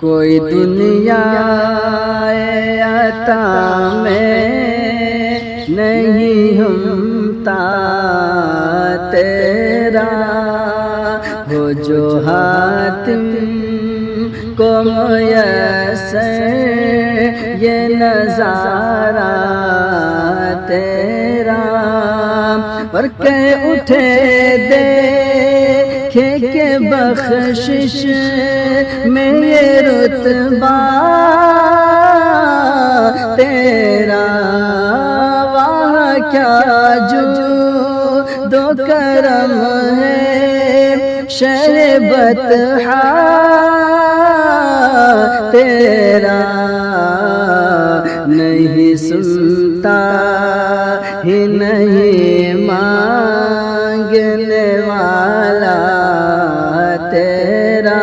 کوئی دنیا عطا میں نہیں ہمتا تیرا، ہو جو حاتم کو میسر یہ نظارہ تیرا، پر کہ اٹھے دیکھے کہ بخشش میں یہ رتبہ تیرا، وہاں کیا جود و کرم ہے شربت تیرا، نہیں سنتا ہی نہیں مانگنے والا تیرا۔